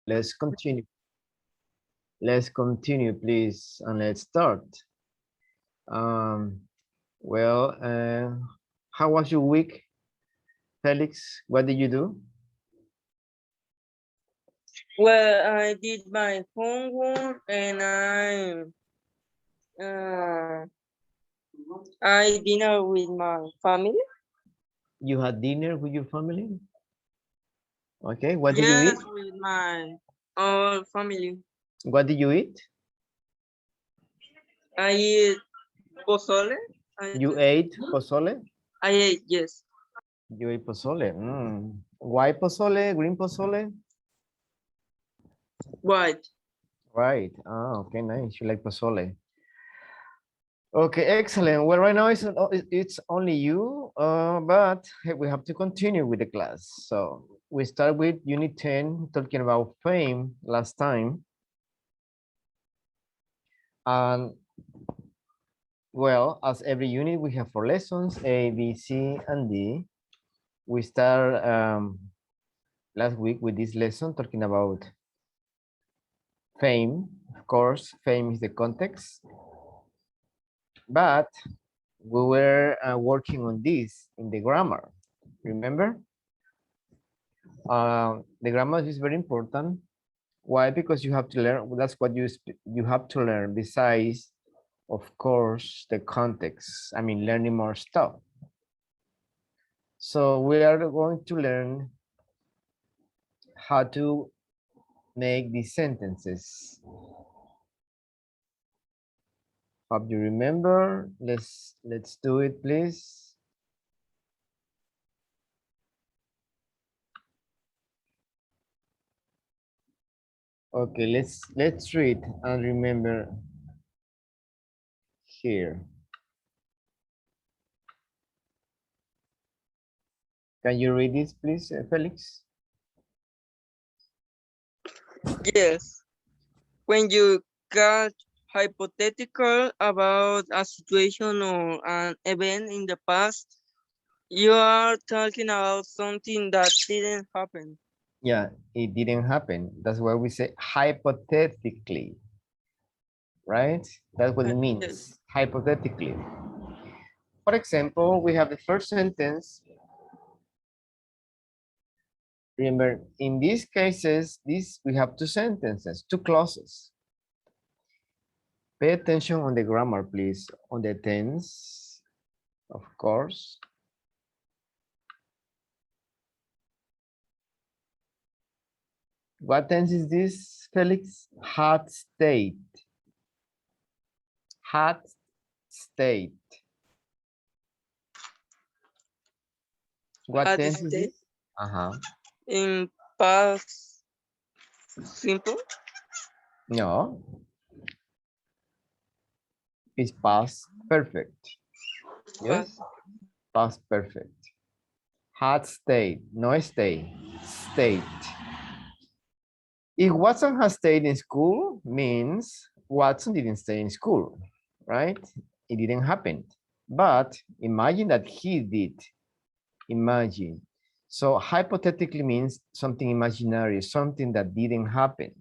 let's continue. Let's continue, please, and let's start. Um, well, how was your week, Felix? What did you do? Well, I did my homework and uh, I dinner with my family. You had dinner with your family? Okay, what did you eat? Yes, with my all family. What did you eat? I eat pozole. I, You ate pozole? I ate, yes. You ate pozole. Mm. White pozole, green pozole? White. Right. Ah, okay, nice. You like pozole. Okay, excellent. Well, right now it's only you, but hey, we have to continue with the class. So we start with Unit 10, talking about fame last time. And well, as every unit, we have 4 lessons, A, B, C, and D. We start last week with this lesson talking about fame. Of course, fame is the context, but we were working on this in the grammar. Remember? The grammar is very important. Why? Because you have to learn. That's what you have to learn. Besides, of course, the context. I mean, learning more stuff. So we are going to learn how to make these sentences. Hope you remember. Let's do it, please. Okay, let's read and remember here. Can you read this, please, Felix? Yes. When you got hypothetical about a situation or an event in the past, you are talking about something that didn't happen. Yeah, it didn't happen. That's why we say hypothetically, right? That's what it Yes. means, hypothetically. For example, we have the first sentence. Remember, in these cases, we have 2 sentences, 2 clauses. Pay attention on the grammar, please, on the tense, of course. What tense is this, Felix? Had state. Had state. What Had tense is stayed this? Uh-huh. in past simple. No, it's past perfect. Yes, Past. past perfect. Had stayed, no stay, state. If Watson has stayed in school, means Watson didn't stay in school, right? It didn't happen. But imagine that he did. Imagine. So hypothetically means something imaginary, something that didn't happen.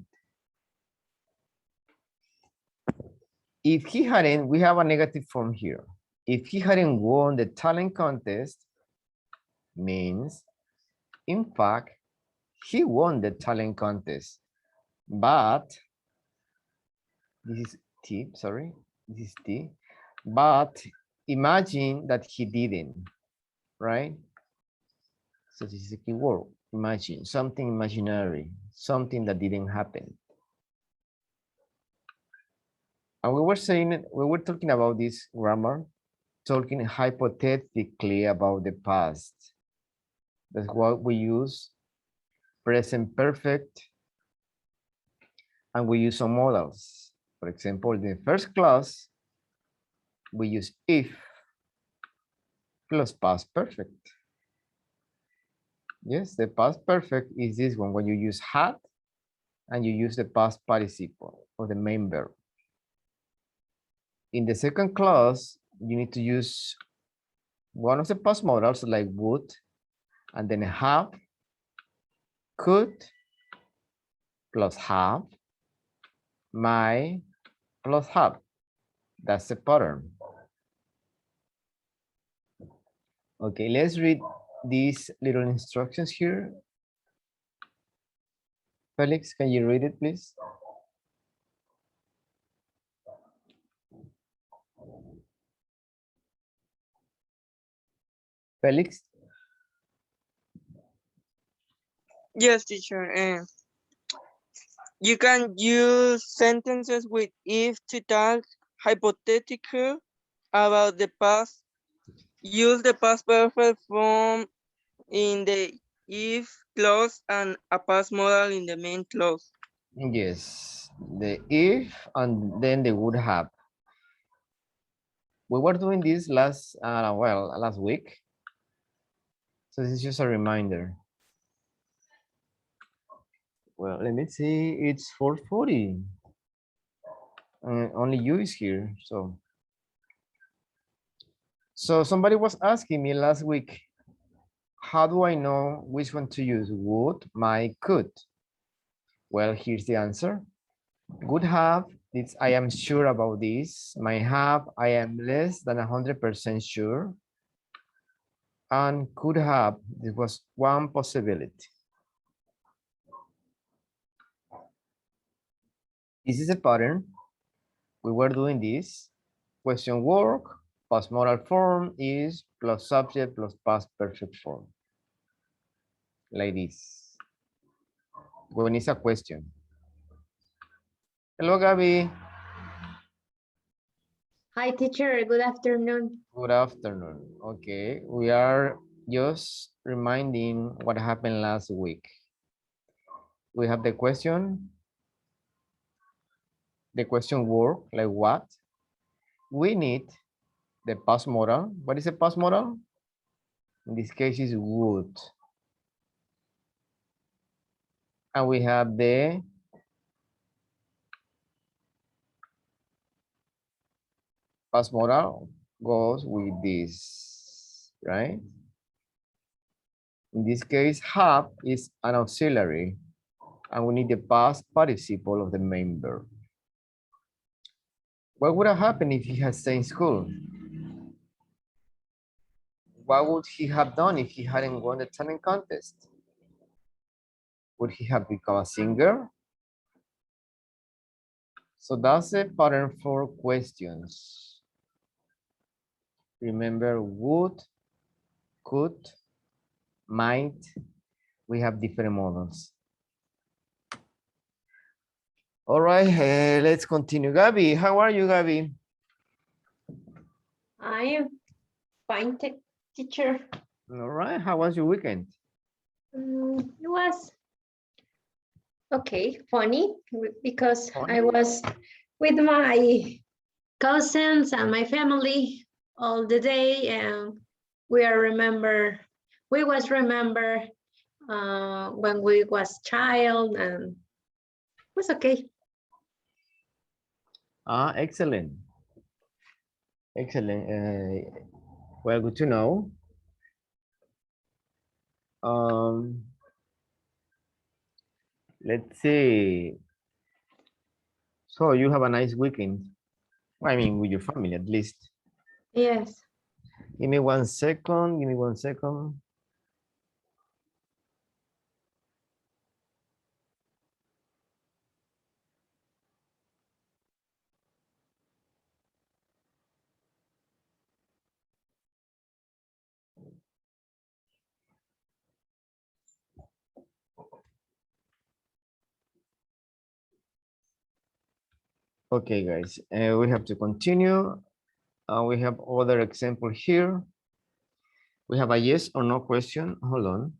If he hadn't, we have a negative form here. If he hadn't won the talent contest, means, in fact, he won the talent contest. But, this is T, sorry, this is T. But imagine that he didn't, right? So this is a key word, imagine, something imaginary, something that didn't happen. And we were talking about this grammar, talking hypothetically about the past. That's what we use present perfect, and we use some modals. For example, in the first class, we use if plus past perfect. Yes, the past perfect is this one when you use had and you use the past participle of the main verb. In the second class, you need to use one of the past modals like would, and then have, could, plus have, my plus have. That's the pattern. Okay, let's read these little instructions here. Felix, can you read it, please? Felix? Yes, teacher. You can use sentences with if to talk hypothetical about the past. Use the past perfect form in the if clause and a past modal in the main clause. Yes, the if and then the would have. We were doing this last week. So this is just a reminder. Well, let me see, it's 4:40. Only you is here, so somebody was asking me last week, how do I know which one to use? Would, might, could? Well, here's the answer. Would have, it's I am sure about this. Might have, I am less than 100% sure. And could have, this was one possibility. This is a pattern. We were doing this. Question work, past modal form is plus subject plus past perfect form. Like this. When it's a question. Hello, Gabby. Hi, teacher. Good afternoon. Good afternoon. Okay, we are just reminding what happened last week. We have the question work, like what? We need the past modal. What is a past modal? In this case is would. And we have the past modal goes with this, right? In this case, have is an auxiliary, and we need the past participle of the main verb. What would have happened if he had stayed in school? What would he have done if he hadn't won the talent contest? Would he have become a singer? So that's a pattern for questions. Remember, would, could, might, we have different models. All right, let's continue. Gabby, how are you, Gabby? I am fine, teacher. All right, how was your weekend? It was okay, funny, because Funny? I was with my cousins and my family all the day, and we was remember when we was child, and it was okay. Excellent. Excellent. Well, good to know. Let's see. So you have a nice weekend. I mean, with your family at least. Yes. Give me 1 second. Give me 1 second. Okay, guys, we have to continue. We have other example here. We have a yes or no question. Hold on.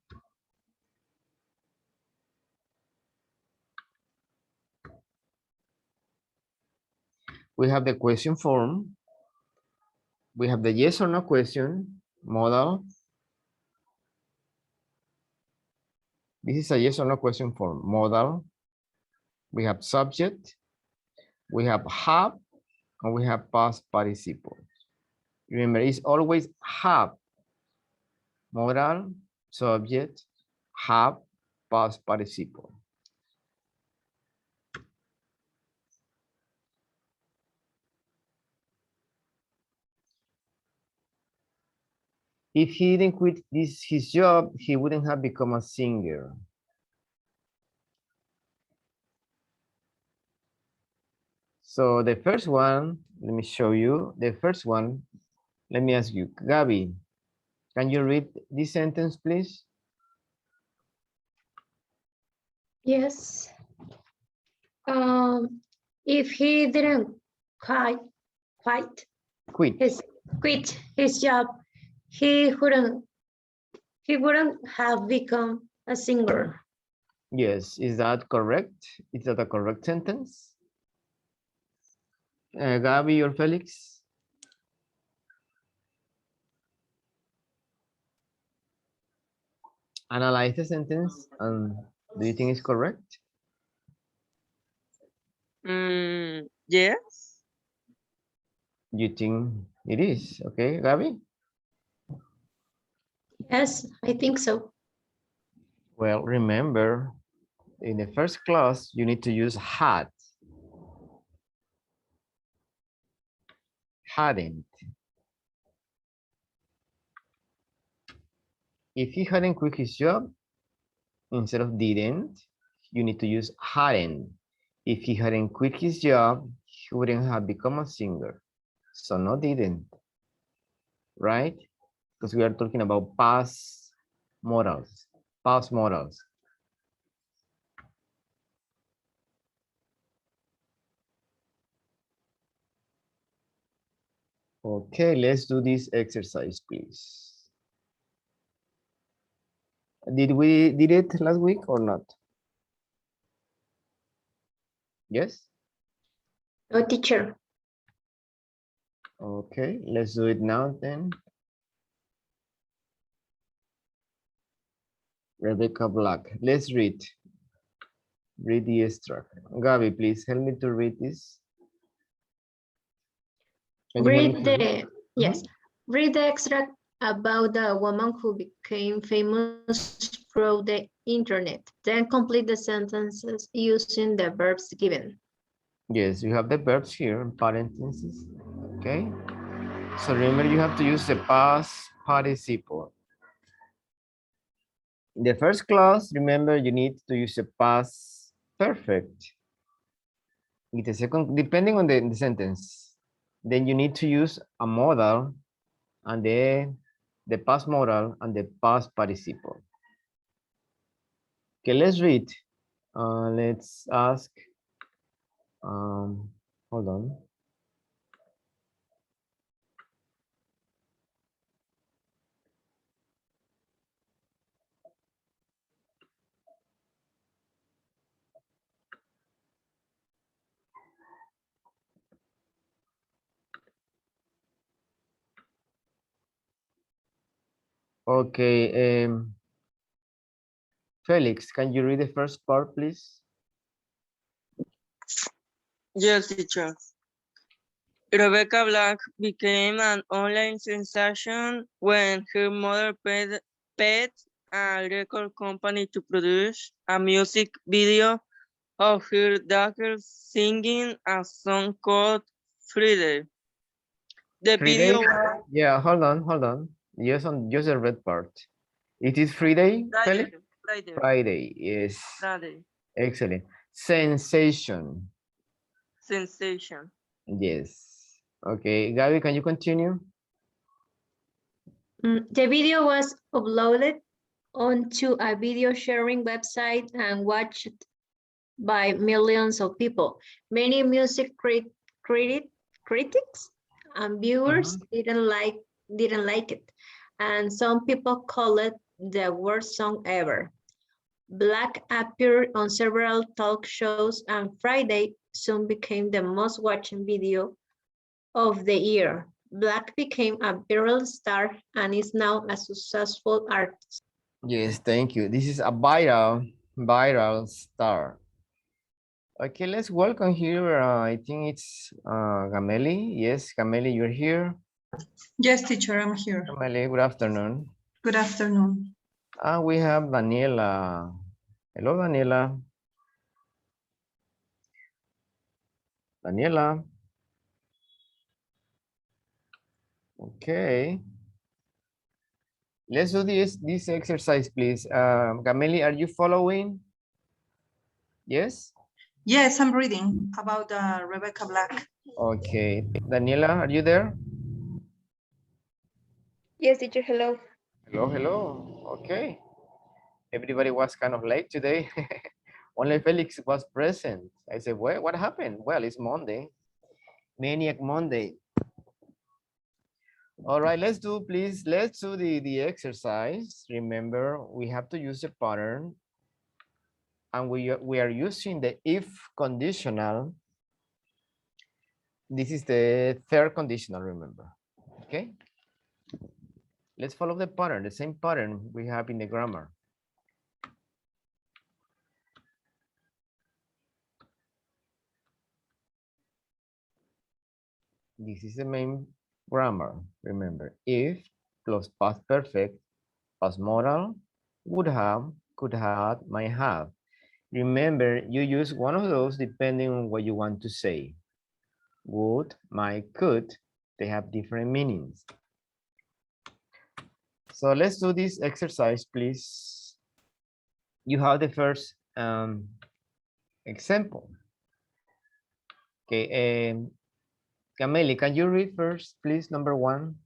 We have the question form. We have the yes or no question model. This is a yes or no question form model. We have subject. We have and we have past participle. Remember, it's always have, modal, subject, have, past participle. If he didn't quit his job, he wouldn't have become a singer. So the first one, let me show you. The first one, let me ask you, Gabby, can you read this sentence, please? Yes. If he didn't quite Quit. quit his job, he wouldn't have become a singer. Yes, is that correct? Is that a correct sentence? Gabby or Felix? Analyze the sentence and do you think it's correct? Yes. You think it is, okay, Gabby? Yes, I think so. Well, remember, in the first class, you need to use had. Hadn't. If he hadn't quit his job, instead of didn't, you need to use hadn't. If he hadn't quit his job, he wouldn't have become a singer. So no didn't, right? Because we are talking about past modals, past modals. Okay, let's do this exercise, please. Did we did it last week or not? Yes? No, teacher. Okay, let's do it now then. Rebecca Black. Let's read. Read the extract. Gabby, please help me to read this. Can you help me Read to read? the yes. Read the extract about the woman who became famous through the internet. Then complete the sentences using the verbs given. Yes, you have the verbs here in parentheses. Okay. So remember, you have to use the past participle. In the first clause, remember, you need to use the past perfect. In the second, depending on the sentence, then you need to use a modal and the past modal and the past participle. Okay, let's read. Let's ask. Hold on. Okay, Felix, can you read the first part, please? Yes, teacher. Rebecca Black became an online sensation when her mother paid a record company to produce a music video of her daughter singing a song called Friday. The Friday? video was Yeah, hold on. Yes, on just the red part. It is Friday, Friday, Felix? Friday, Friday, yes. Friday, Excellent. Sensation. sensation. Yes. Okay, Gabby, can you continue? The video was uploaded onto a video sharing website and watched by millions of people. Many music critics and viewers didn't like it, and some people call it the worst song ever. Black appeared on several talk shows, and Friday soon became the most watched video of the year. Black became a viral star and is now a successful artist. Yes, thank you. This is a viral star. Okay, let's welcome here. I think it's Gameli. Yes, Gameli, you're here. Yes, teacher, I'm here. Gameli, good afternoon. Good afternoon. And we have Daniela. Hello, Daniela. Daniela. Okay. Let's do this exercise, please. Gameli, are you following? Yes? Yes, I'm reading about Rebecca Black. Okay. Daniela, are you there? Yes, teacher, hello. Hello, hello. Okay. Everybody was kind of late today. Only Felix was present. I said, well, what happened? Well, it's Monday. Maniac Monday. All right, let's do, please, let's do the exercise. Remember, we have to use a pattern. And we are using the if conditional. This is the third conditional, remember. Okay. Let's follow the pattern, the same pattern we have in the grammar. This is the main grammar, remember. If plus past perfect plus modal, would have, could have, might have. Remember, you use one of those depending on what you want to say. Would, might, could, they have different meanings. So let's do this exercise, please. You have the first example. Okay, Cameli, can you read first, please, number one,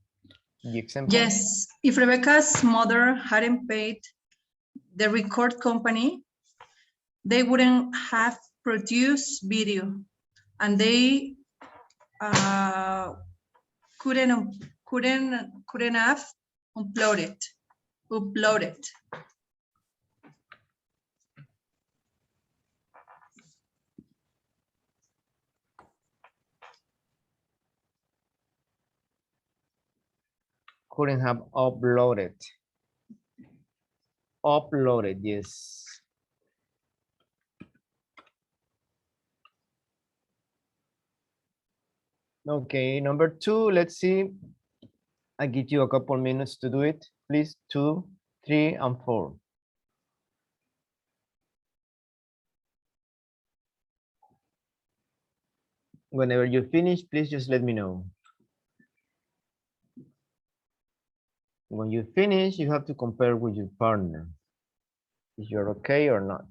the example? Yes, if Rebecca's mother hadn't paid the record company, they wouldn't have produced video, and they couldn't have uploaded. Couldn't have uploaded. Uploaded, yes. Okay, number two, let's see. I give you a couple minutes to do it. Please, 2, 3, and 4. Whenever you finish, please just let me know. When you finish, you have to compare with your partner, if you're okay or not.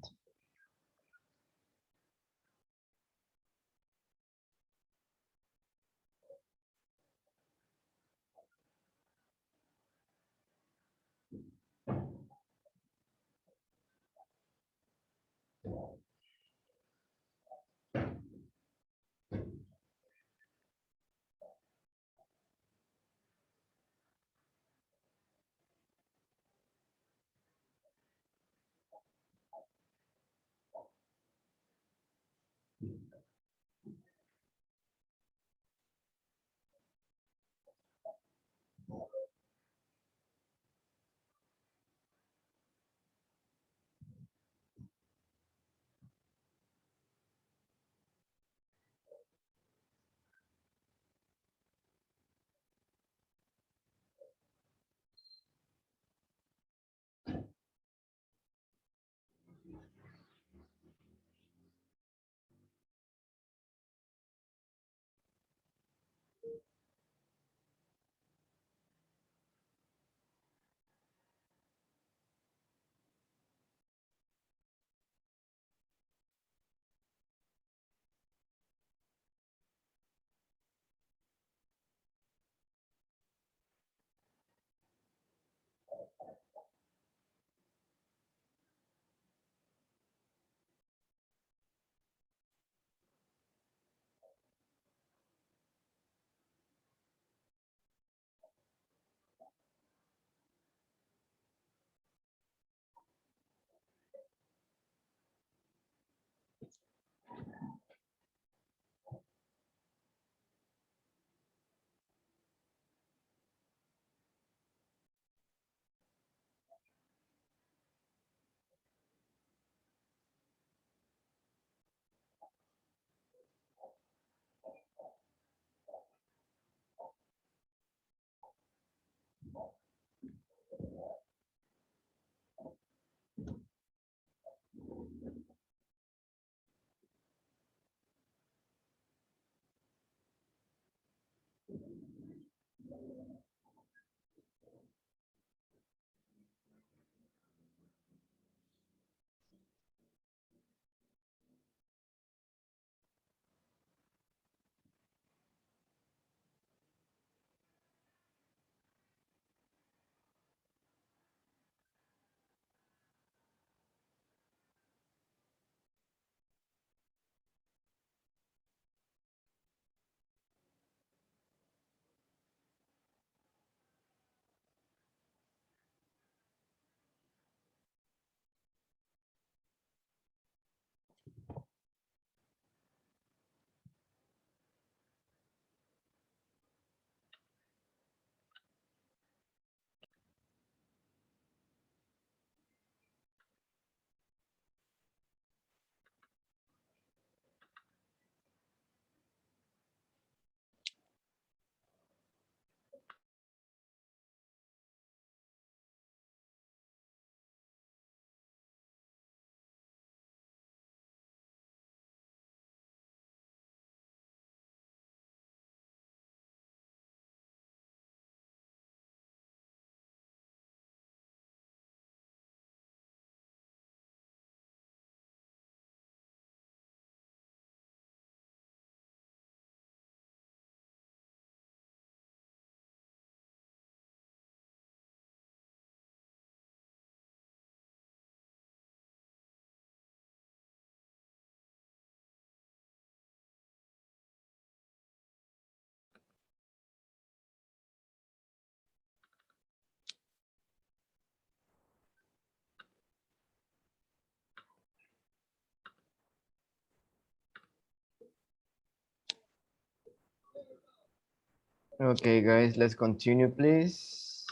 Okay, guys, let's continue, please.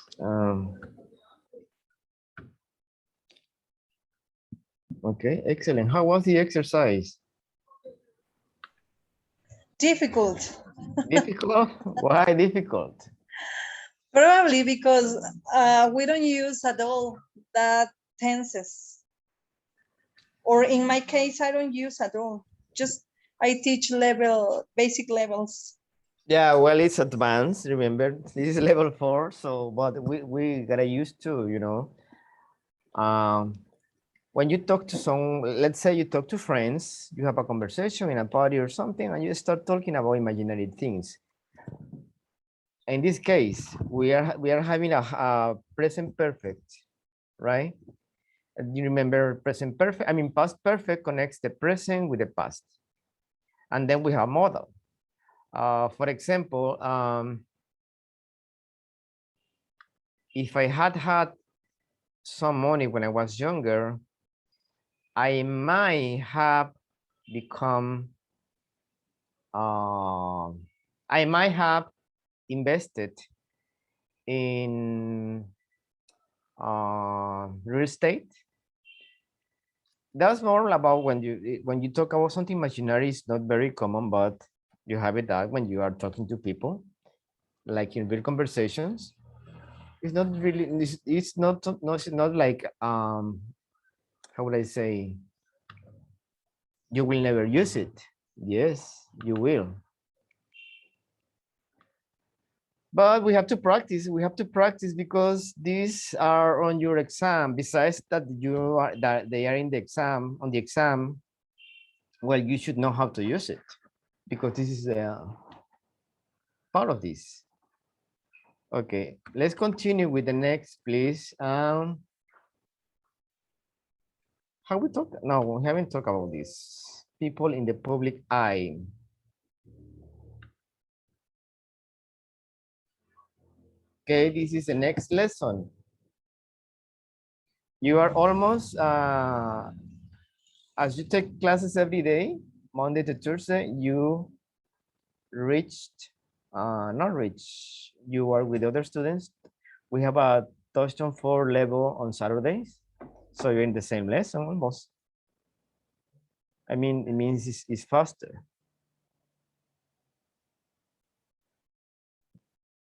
Okay, excellent. How was the exercise? Difficult. Difficult? Why difficult? Probably because we don't use at all that tenses. Or in my case, I don't use at all. Just I teach basic levels. Yeah, well, it's advanced. Remember, this is level 4. So, but we gotta used to, you know, when you talk to some, let's say you talk to friends, you have a conversation in a party or something, and you start talking about imaginary things. In this case, we are having a present perfect, right? And you remember present perfect. I mean, past perfect connects the present with the past, and then we have modal. For example, if I had some money when I was younger, I might have become, I might have invested in real estate. That's more about when you talk about something imaginary. It's not very common, but you have it that when you are talking to people, like in real conversations. It's not really. It's not like how would I say? You will never use it. Yes, you will. But we have to practice. We have to practice because these are on your exam. Besides that, that they are in the exam on the exam. Well, you should know how to use it because this is part of this. Okay, let's continue with the next, please. How we talk? No, we haven't talked about this. People in the public eye. Okay, this is the next lesson. You are almost, as you take classes every day, Monday to Thursday, you reached, not reach, you are with other students. We have a Touchstone 4 level on Saturdays. So you're in the same lesson almost. I mean, it means it's faster.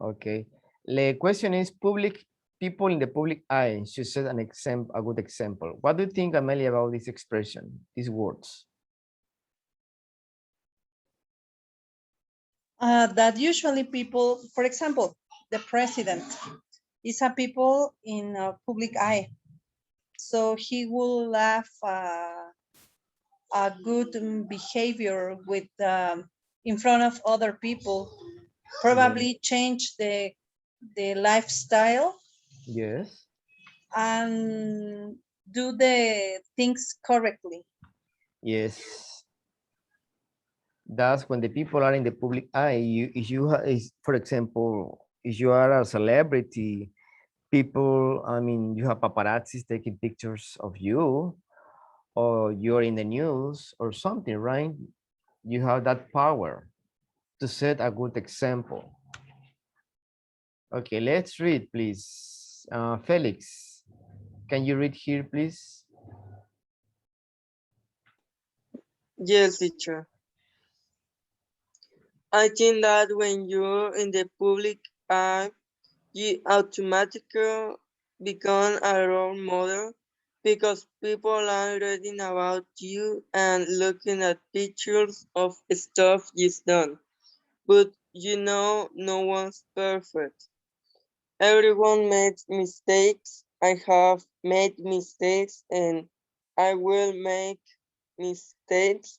Okay. The question is public people in the public eye. She said an example, a good example. What do you think, Amelia, about this expression, these words? That usually people, for example, the president is a people in a public eye. So he will have a good behavior with in front of other people, probably change the lifestyle Yes. and do the things correctly. Yes. That's when the people are in the public eye. For example, if you are a celebrity, people, I mean, you have paparazzis taking pictures of you, or you're in the news or something, right? You have that power to set a good example. Okay, let's read, please. Felix, can you read here, please? Yes, teacher. I think that when you're in the public eye, you automatically become a role model because people are reading about you and looking at pictures of stuff you've done. But you know, no one's perfect. Everyone makes mistakes. I have made mistakes and I will make mistakes.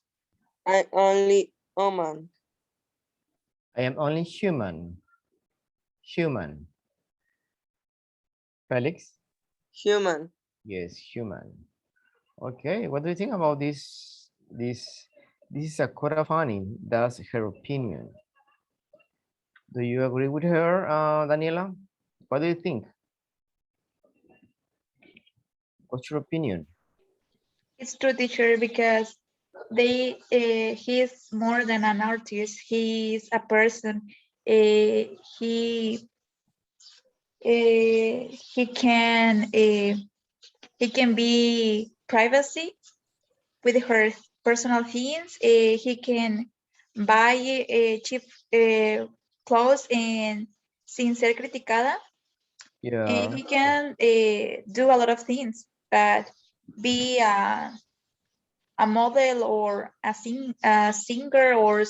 I only human. I am only human. Human. Felix? Human. Yes, human. Okay, what do you think about this? This is a quite funny. That's her opinion. Do you agree with her, Daniela? What do you think? What's your opinion? It's true, teacher, because he is more than an artist. He is a person. he can be privacy with her personal things. He can buy cheap clothes and sin ser criticada. Yeah. He can do a lot of things, but be a model or a singer or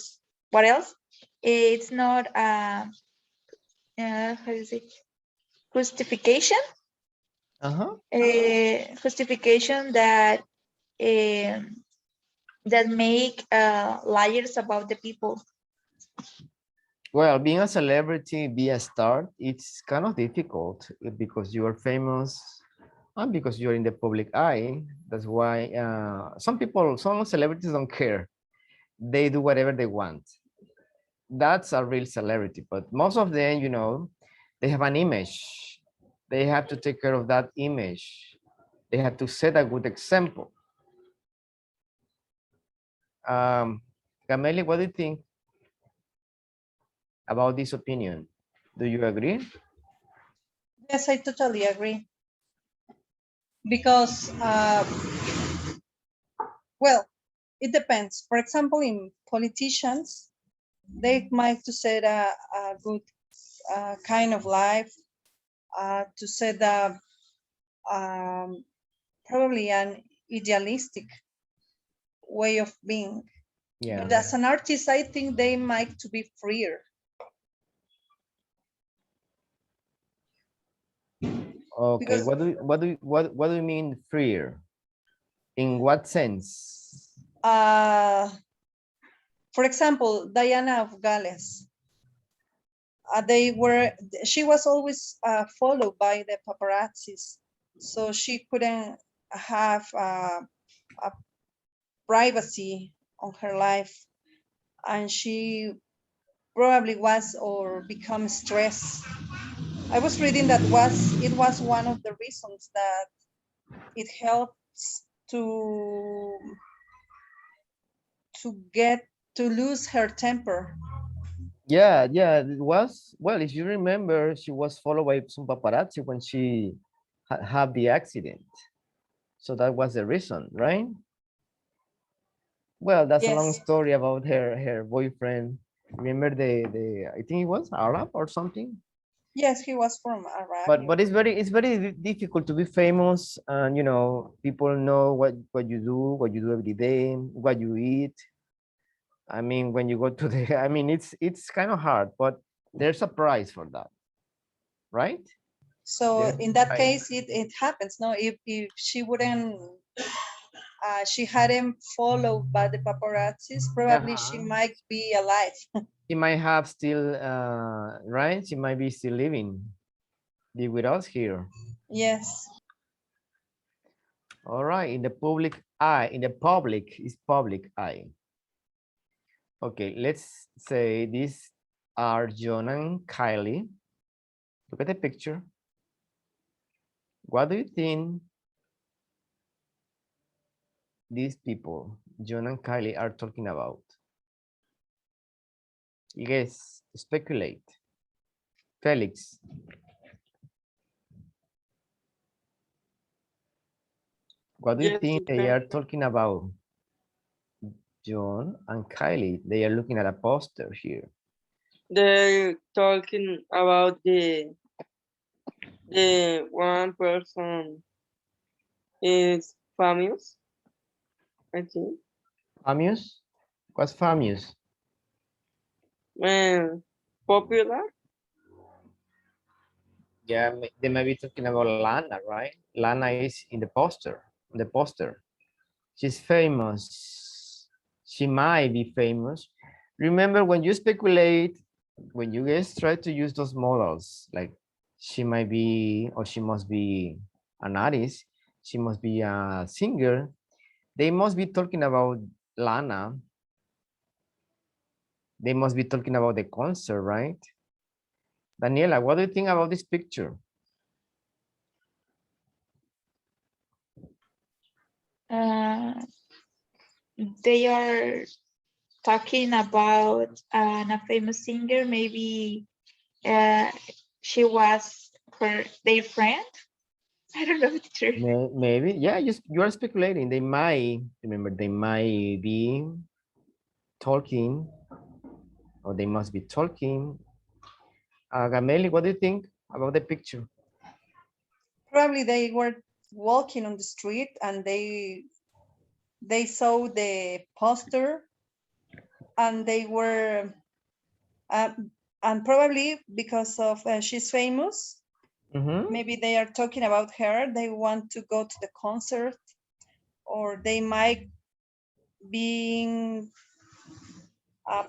what else? It's not how do you say, justification. Uh-huh. Justification that um, that make liars about the people. Well, being a celebrity, be a star, it's kind of difficult because you are famous and because you're in the public eye. That's why some celebrities don't care. They do whatever they want. That's a real celebrity, but most of them, they have an image. They have to take care of that image. They have to set a good example. Gameli, what do you think about this opinion? Do you agree? Yes, I totally agree. Because, well, it depends. For example, in politicians, they might to set a good kind of life, to set a probably an idealistic way of being. Yeah. But as an artist, I think they might to be freer. Okay. Because, What do you mean freer? In what sense? for example, Diana of Gales, she was always followed by the paparazzis, so she couldn't have a privacy on her life, and she probably was or become stressed. I was reading that it was one of the reasons that it helps to lose her temper. Yeah, it was. Well, if you remember, she was followed by some paparazzi when she had the accident. So that was the reason, right? Well, that's a long Yes, story about her boyfriend. Remember I think it was Arab or something. yes, he was from Arabia. But it's very difficult to be famous, and people know what you do every day, what you eat. I mean, when you go to the, I mean, it's kind of hard, but there's a price for that, right? So There's in a that price. case, it happens. No, if she wouldn't, she hadn't followed by the paparazzis, probably she Uh-huh. might be alive. She might have still, right? She might be still living, be with us here. Yes. All right, in the public eye, in the public is public eye. Okay, let's say these are John and Kylie. Look at the picture. What do you think these people, John and Kylie, are talking about? You guys speculate. Felix. What do you Yes, think they depends. are talking about? John and Kylie, they are looking at a poster here. They're talking about the one person is famous, I think. Famous? What's famous? And popular. Yeah, they might be talking about Lana, right? Lana is in the poster. The poster. She's famous. She might be famous. Remember, when you speculate, when you guys try to use those models, like she might be or she must be an artist, she must be a singer, they must be talking about Lana. They must be talking about the concert, right? Daniela, what do you think about this picture? Uh, they are talking about a famous singer. Maybe she was their friend. I don't know if it's true. Maybe, yeah, just you are speculating. They might, remember, they might be talking, or they must be talking. Gameli, what do you think about the picture? Probably they were walking on the street and they saw the poster and they were and probably because of she's famous, Mhm. maybe they are talking about her. They want to go to the concert, or they might be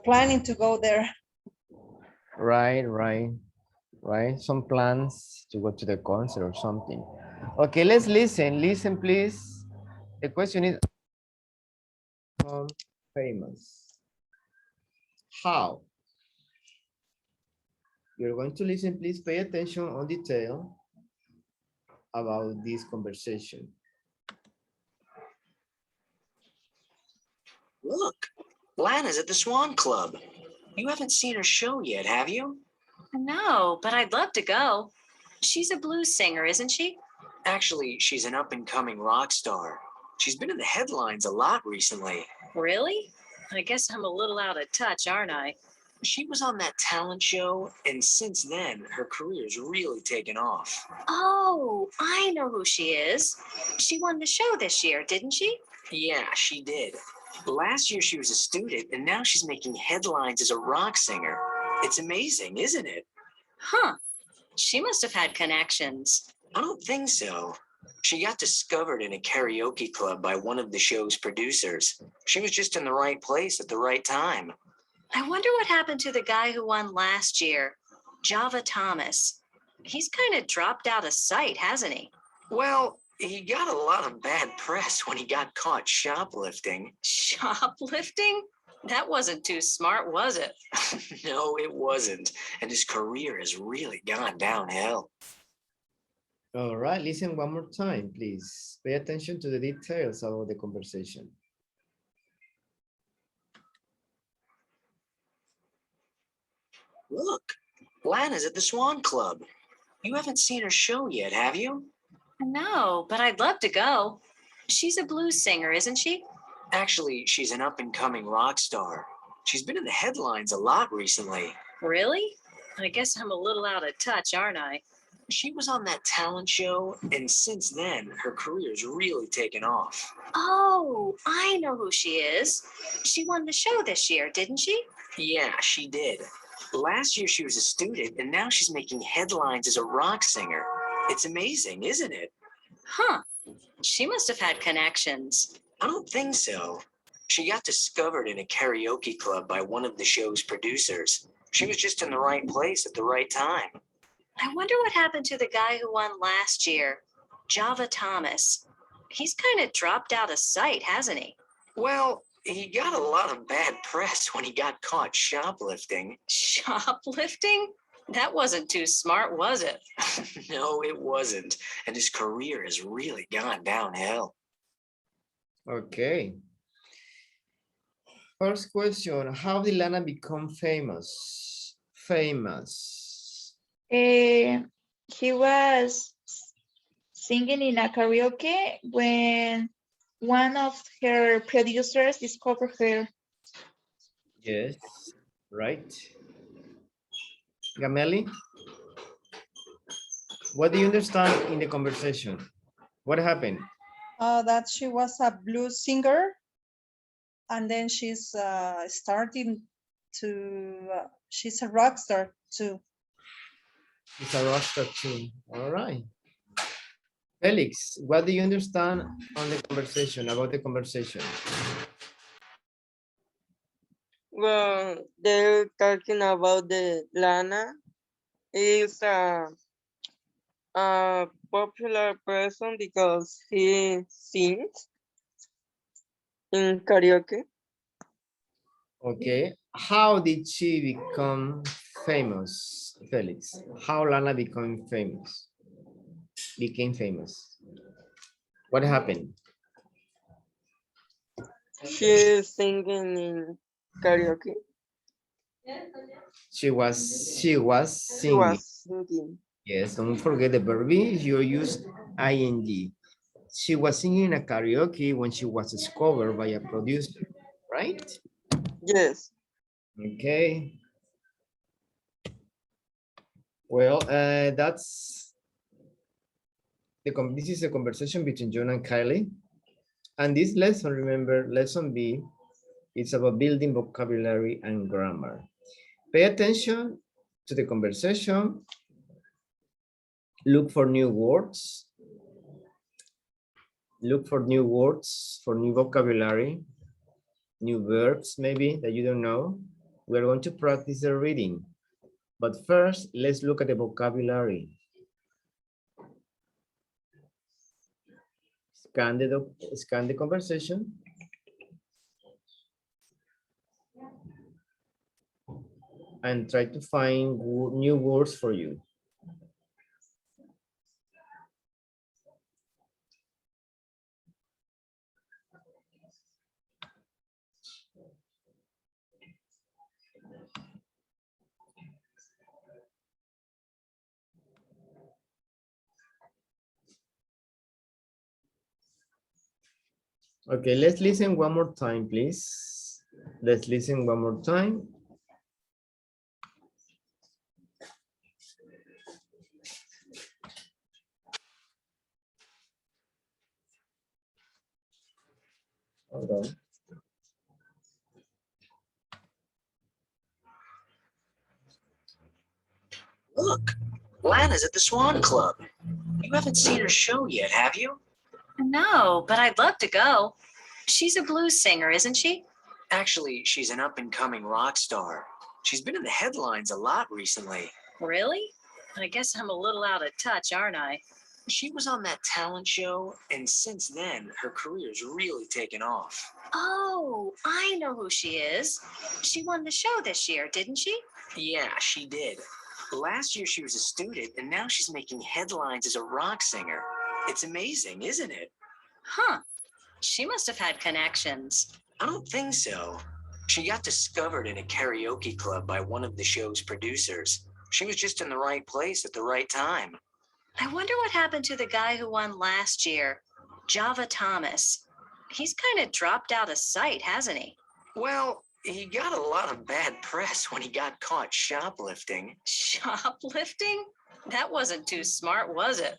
planning to go there. Right, right, right. Some plans to go to the concert or something. Okay, let's listen. Listen, please. The question is, famous. How? You're going to listen, please pay attention on detail about this conversation. Look, Lana's at the Swan Club. You haven't seen her show yet, have you? No, but I'd love to go. She's a blues singer, isn't she? Actually, she's an up-and-coming rock star. She's been in the headlines a lot recently. Really? I guess I'm a little out of touch, aren't I? She was on that talent show, and since then, her career's really taken off. Oh, I know who she is. She won the show this year, didn't she? Yeah, she did. Last year, she was a student, and now she's making headlines as a rock singer. It's amazing, isn't it? Huh. She must have had connections. I don't think so. She got discovered in a karaoke club by one of the show's producers. She was just in the right place at the right time. I wonder what happened to the guy who won last year, Java Thomas. He's kind of dropped out of sight, hasn't he? Well, he got a lot of bad press when he got caught shoplifting. Shoplifting? That wasn't too smart, was it? No, it wasn't. And his career has really gone downhill. All right, listen one more time, please. Pay attention to the details about the conversation. Look, Lana's at the Swan Club. You haven't seen her show yet, have you? No, but I'd love to go. She's a blues singer, isn't she? Actually, she's an up-and-coming rock star. She's been in the headlines a lot recently. Really? I guess I'm a little out of touch, aren't I? She was on that talent show, and since then, her career's really taken off. Oh, I know who she is. She won the show this year, didn't she? Yeah, she did. Last year, she was a student, and now she's making headlines as a rock singer. It's amazing, isn't it? Huh. She must have had connections. I don't think so. She got discovered in a karaoke club by one of the show's producers. She was just in the right place at the right time. I wonder what happened to the guy who won last year, Java Thomas. He's kind of dropped out of sight, hasn't he? Well, he got a lot of bad press when he got caught shoplifting. Shoplifting? That wasn't too smart, was it? No, it wasn't. And his career has really gone downhill. Okay. First question, how did Lana become famous? Famous. He was singing in a karaoke when one of her producers discovered her. Yes, right. Gameli, what do you understand in the conversation? What happened? That she was a blues singer, and then she's starting to, she's a rock star too. It's a roster too. All right. Felix, what do you understand on the conversation, about the conversation? Well, they're talking about the Lana is a popular person because he sings in karaoke. Okay. How did she become famous, Felix? How Lana became famous? Became famous. What happened? She's singing Karaoke. She was She singing. was singing. Yes, don't forget the verb be, you use ing. She was singing a karaoke when she was discovered by a producer, right? Yes. Okay. Well, that's this is a conversation between John and Kylie. And this lesson, remember, lesson B, it's about building vocabulary and grammar. Pay attention to the conversation. Look for new words. Look for new words, for new vocabulary, new verbs maybe that you don't know. We're going to practice the reading. But first, let's look at the vocabulary. Scan the conversation. And try to find new words for you. Okay, let's listen one more time, please. Let's listen one more time. Hold on. Look, Lana's at the Swan Club. You haven't seen her show yet, have you? No, but I'd love to go. She's a blues singer, isn't she? Actually, she's an up-and-coming rock star. She's been in the headlines a lot recently. Really? I guess I'm a little out of touch, aren't I? She was on that talent show, and since then, her career's really taken off. Oh, I know who she is. She won the show this year, didn't she? Yeah, she did. Last year she was a student, and now she's making headlines as a rock singer. It's amazing, isn't it? Huh. She must have had connections. I don't think so. She got discovered in a karaoke club by one of the show's producers. She was just in the right place at the right time. I wonder what happened to the guy who won last year, Java Thomas. He's kind of dropped out of sight, hasn't he? Well, he got a lot of bad press when he got caught shoplifting. Shoplifting? That wasn't too smart, was it?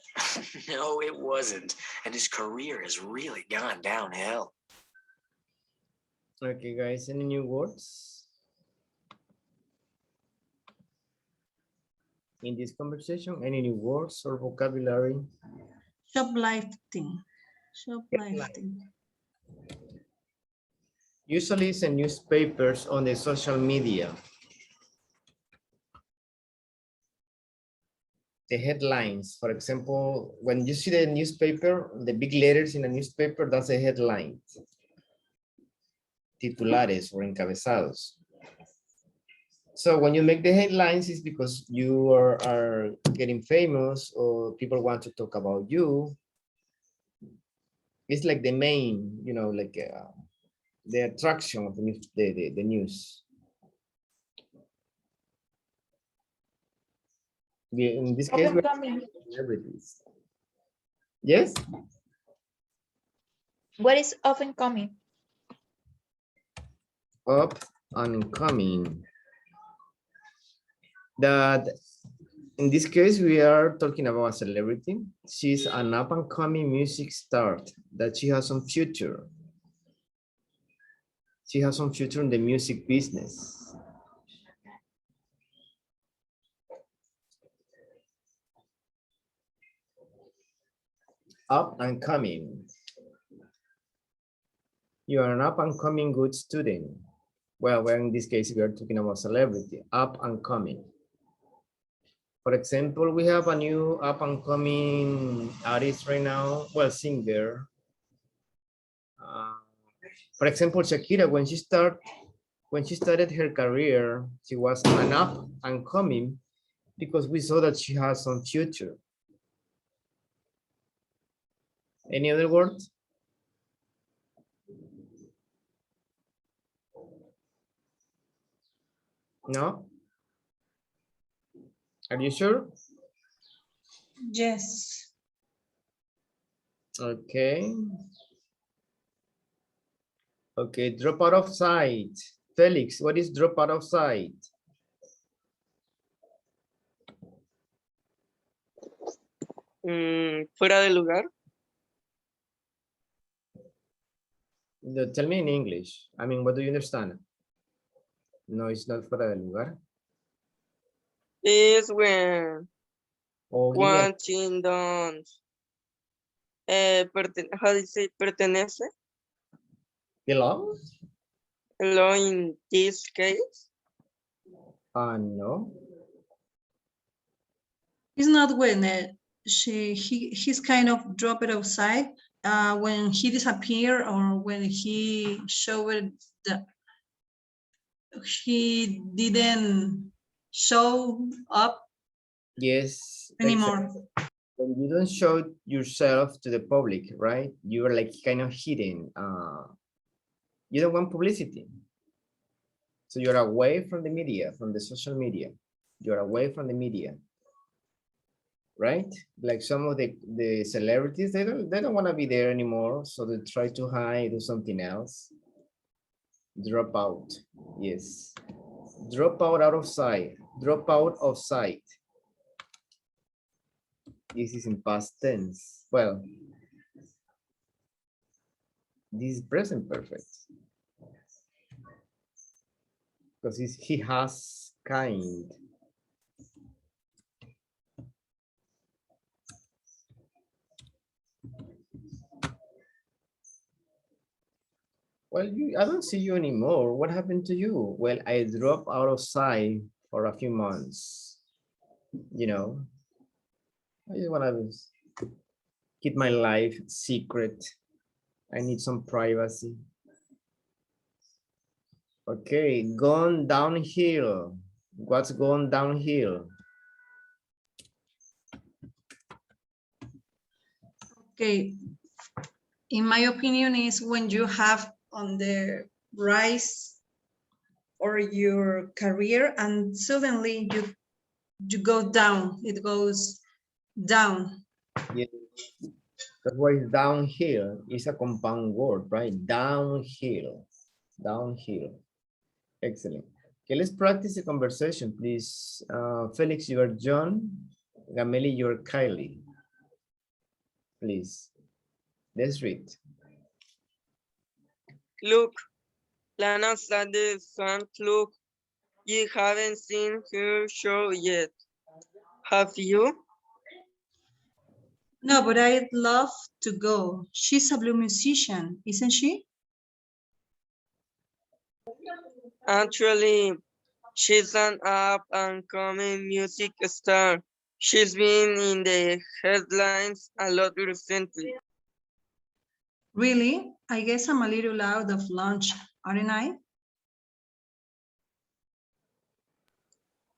No, it wasn't. And his career has really gone downhill. Okay, guys, any new words in this conversation? Any new words or vocabulary? Shoplifting. Shoplifting. Usually it's in newspapers on the social media. The headlines, for example, when you see the newspaper, the big letters in a newspaper, that's a headline. Titulares or encabezados. So when you make the headlines, it's because you are getting famous or people want to talk about you. It's like the main, you know, like the attraction of the news. In this case, we're celebrities. Yes? What is often coming? Up and coming. That in this case, we are talking about a celebrity. She's an up and coming music star that she has some future. She has some future in the music business. Up and coming. You are an up and coming good student. Well, in this case, we are talking about celebrity, up and coming. For example, we have a new up and coming artist right now, well, singer. For example, Shakira, when she started her career, she was an up and coming because we saw that she has some future. Any other words? No? Are you sure? Yes. Okay. Okay, drop out of sight. Felix, what is drop out of sight? Fuera de lugar. Tell me in English. I mean, what do you understand? No, it's not fuera de lugar. Is when Oh, give me one thing don't how do you say pertenece. belong? Hello, in this case. No. It's not when he's kind of dropped outside when he disappeared or when he showed that he didn't show up Yes. anymore. Exactly. When you don't show yourself to the public, right? You are like kind of hidden. You don't want publicity. So you're away from the media, from the social media. You're away from the media. Right? Like some of the celebrities, they don't want to be there anymore. So they try to hide, do something else. Drop out. Yes. Drop out of sight. Drop out of sight. This is in past tense. Well, this is present perfect. Because he has kind. Well, I don't see you anymore. What happened to you? Well, I dropped out of sight for a few months. You know, I just want to keep my life secret. I need some privacy. Okay, gone downhill. What's gone downhill? Okay, in my opinion, is when you have on the rise or your career and suddenly you go down. It goes down. Yeah. That's why it's downhill. It's a compound word, right? Downhill. Downhill. Excellent. Okay, let's practice the conversation, please. Felix, you are John. Gameli, you're Kylie. Please. Let's read. Look, Lana's at the sun. Look, you haven't seen her show yet. Have you? No, but I'd love to go. She's a blue musician, isn't she? Actually, she's an up-and-coming music star. She's been in the headlines a lot recently. Really? I guess I'm a little out of lunch, aren't I?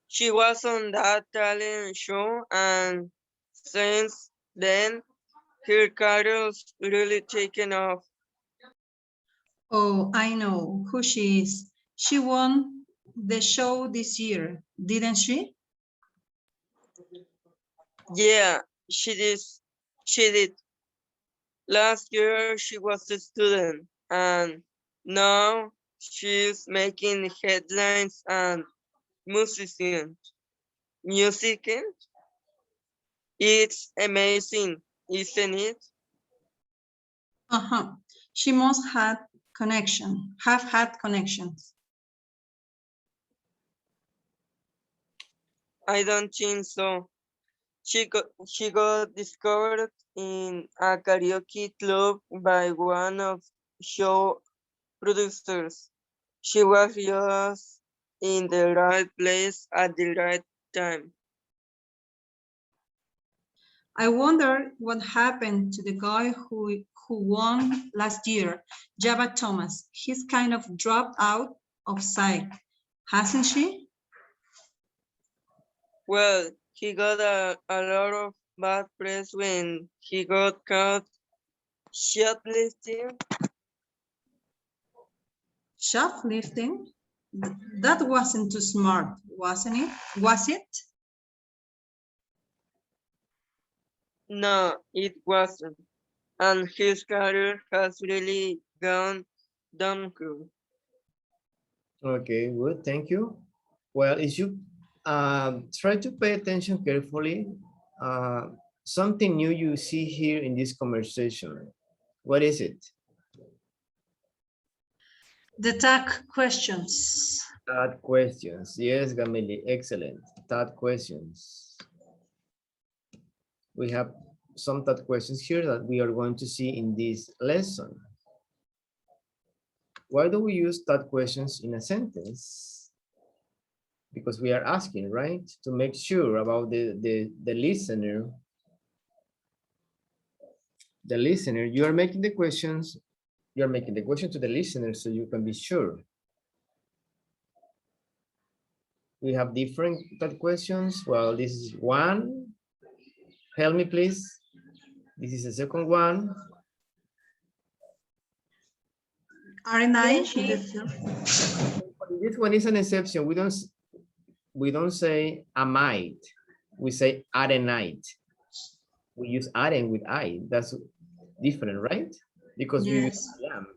She was on that talent show, and since then, her career's really taken off. Oh, I know who she is. She won the show this year, didn't she? Yeah, she did. She did. Last year, she was a student, and now she's making headlines and musician. Musician? It's amazing, isn't it? Uh-huh. She must have had connections. I don't think so. She got discovered in a karaoke club by one of show producers. She was just in the right place at the right time. I wonder what happened to the guy who won last year, Java Thomas. He's kind of dropped out of sight, hasn't she? Well, he got a lot of bad press when he got caught shoplifting. Shoplifting? That wasn't too smart, wasn't it? Was it? No, it wasn't. And his career has really gone downhill. Okay, good, thank you. Well, if you try to pay attention carefully, something new you see here in this conversation. What is it? The tag questions. That questions. Yes, Gamili, excellent. That questions. We have some that questions here that we are going to see in this lesson. Why do we use that questions in a sentence? Because we are asking, right? To make sure about the listener. The listener, you are making the questions, you are making the question to the listener so you can be sure. We have different that questions. Well, this is one. Help me, please. This is the second one. Aren't I? This one is an exception. We don't say I might. We say are a night. We use aren with I. That's different, right? Because we use I am.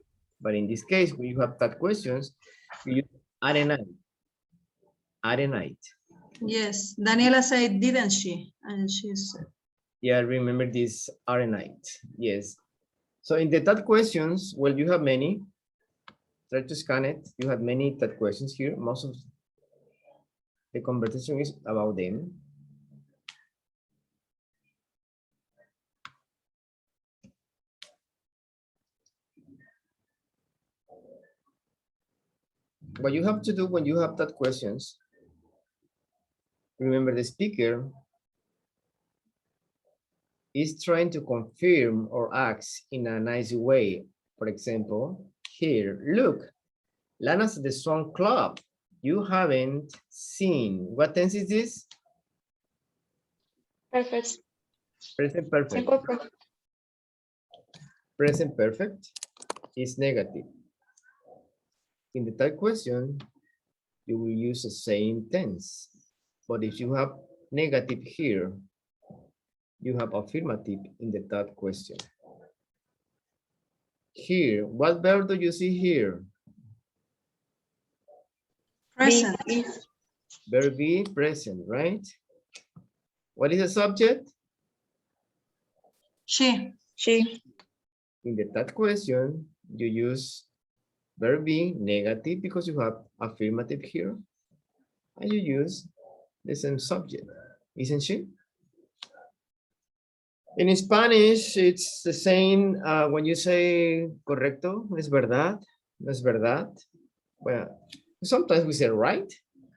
But in this case, when you have that questions, we use are a night. Are a night. Yes, Daniela said, didn't she? And she said, yeah, remember this are a night. Yes. So in the that questions, well, you have many. Try to scan it. You have many that questions here. Most of the conversation is about them. What you have to do when you have that questions, remember the speaker is trying to confirm or ask in a nice way. For example, here, look, Lana's at the song club. You haven't seen. What tense is this? Perfect. Present perfect. Simple perfect. Present perfect is negative. In the third question, you will use the same tense. But if you have negative here, you have affirmative in the third question. Here, what verb do you see here? present. Verb be present, right? What is the subject? She. She. In the third question, you use verb be negative because you have affirmative here. And you use the same subject, isn't she? In Spanish, it's the same when you say correcto, es verdad, no es verdad. Well, sometimes we say right,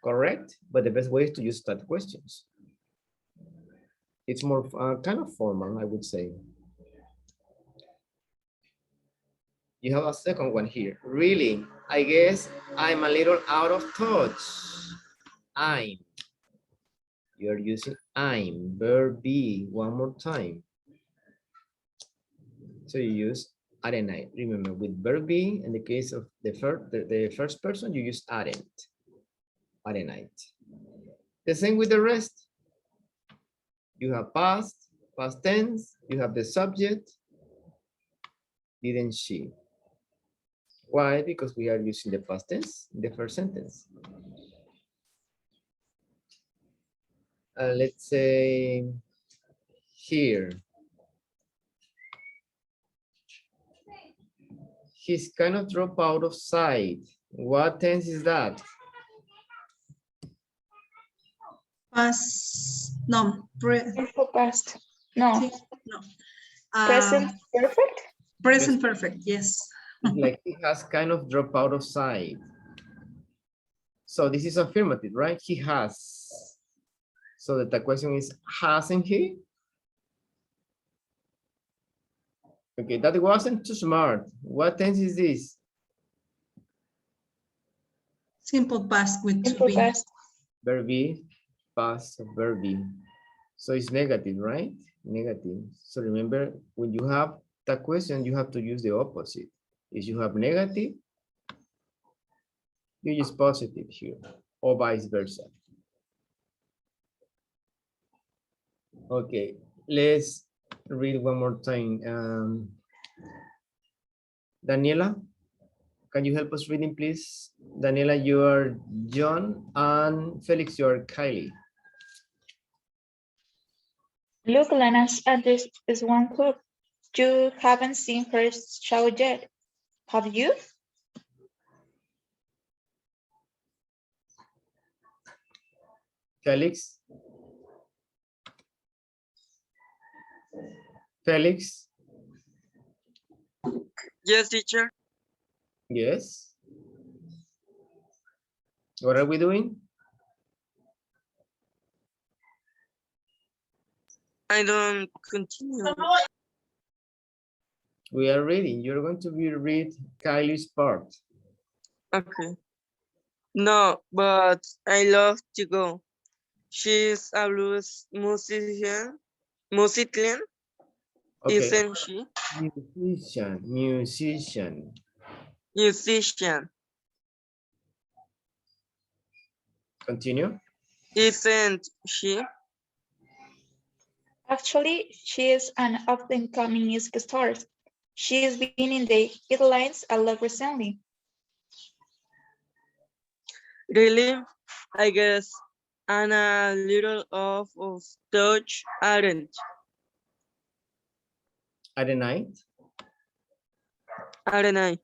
correct, but the best way is to use that questions. It's more kind of formal, I would say. You have a second one here. Really, I guess I'm a little out of touch. I'm. You're using I'm, verb be, one more time. So you use aren't. Remember, with verb be, in the case of the first person, you use aren't. The same with the rest. You have past tense, you have the subject, didn't she? Why? Because we are using the past tense in the first sentence. Let's say here. He's kind of dropped out of sight. What tense is that? Past. No. Simple past. No. No. Present perfect. Present perfect. Yes. Like he has kind of dropped out of sight. So this is affirmative, right? He has. So the question is, hasn't he? Okay, that wasn't too smart. What tense is this? Simple past with to Simple be. past. Verb be, past of verb be. So it's negative, right? Negative. So remember, when you have that question, you have to use the opposite. If you have negative, You use positive here, or vice versa. Okay, let's read one more time. Daniela, can you help us reading, please? Daniela, you are John, and Felix, you are Kylie. Look, Lena, and this is one club. You haven't seen her show yet, have you? Felix? Felix? Yes, teacher. Yes. What are we doing? I don't continue. We are reading. You're going to be read Kylie's part. Okay. No, but I love to go. She's a blues musician, Okay. isn't she? Musician. Musician, Continue. isn't she? Actually, she is an up-and-coming music star. She has been in the headlines a lot recently. Really? I guess I'm a little off of touch, aren't At the night. I? At the night.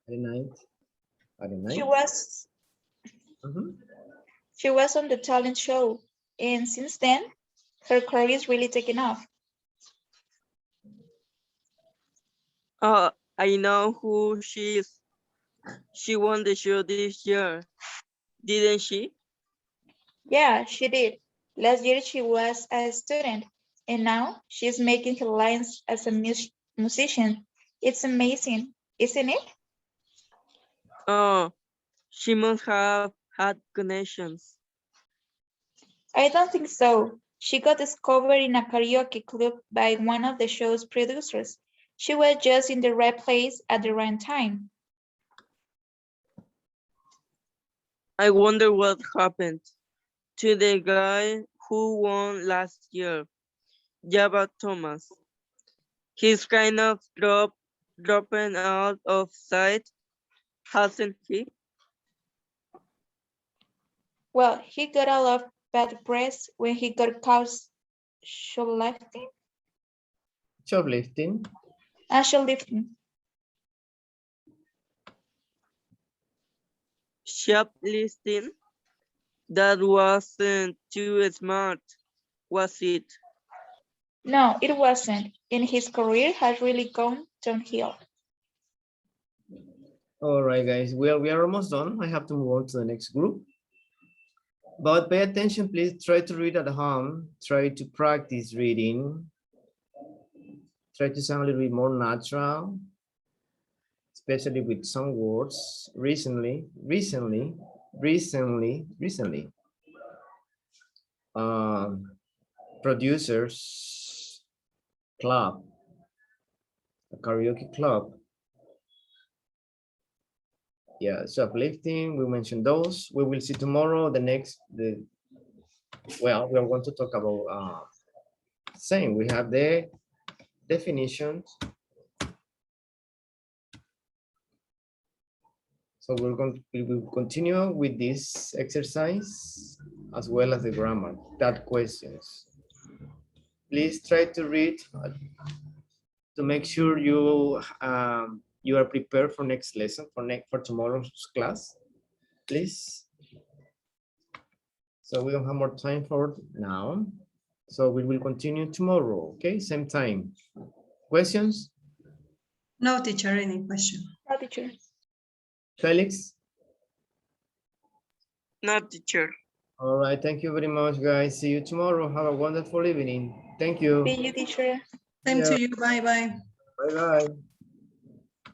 At the night. She was Mhm. She was on the talent show, and since then, her career is really taken off. Oh, I know who she is. She won the show this year, didn't she? Yeah, she did. Last year, she was a student, and now she's making headlines as a musician. It's amazing, isn't it? Oh, she must have had connections. I don't think so. She got discovered in a karaoke club by one of the show's producers. She was just in the right place at the right time. I wonder what happened to the guy who won last year, Java Thomas. He's kind of dropping out of sight, hasn't he? Well, he got a lot of bad press when he got caught shoplifting. Shoplifting. Shoplifting. Shoplifting? That wasn't too smart, was it? No, it wasn't. And his career has really gone downhill. All right, guys. We are almost done. I have to move on to the next group. But pay attention, please. Try to read at home. Try to practice reading. Try to sound a little bit more natural, especially with some words. Recently. Producers club, a karaoke club. Yeah, shoplifting, we mentioned those. We will see tomorrow well, we are going to talk about same. We have the definitions. So we will continue with this exercise as well as the grammar, that questions. Please try to read to make sure you you are prepared for next lesson, for tomorrow's class, please. So we don't have more time for now. So we will continue tomorrow, okay? Same time. Questions? No, teacher, any question? No, teacher. Felix? Not teacher. All right, thank you very much, guys. See you tomorrow. Have a wonderful evening. Thank you. See you, teacher. Same Yeah. to you. Bye-bye. Bye-bye.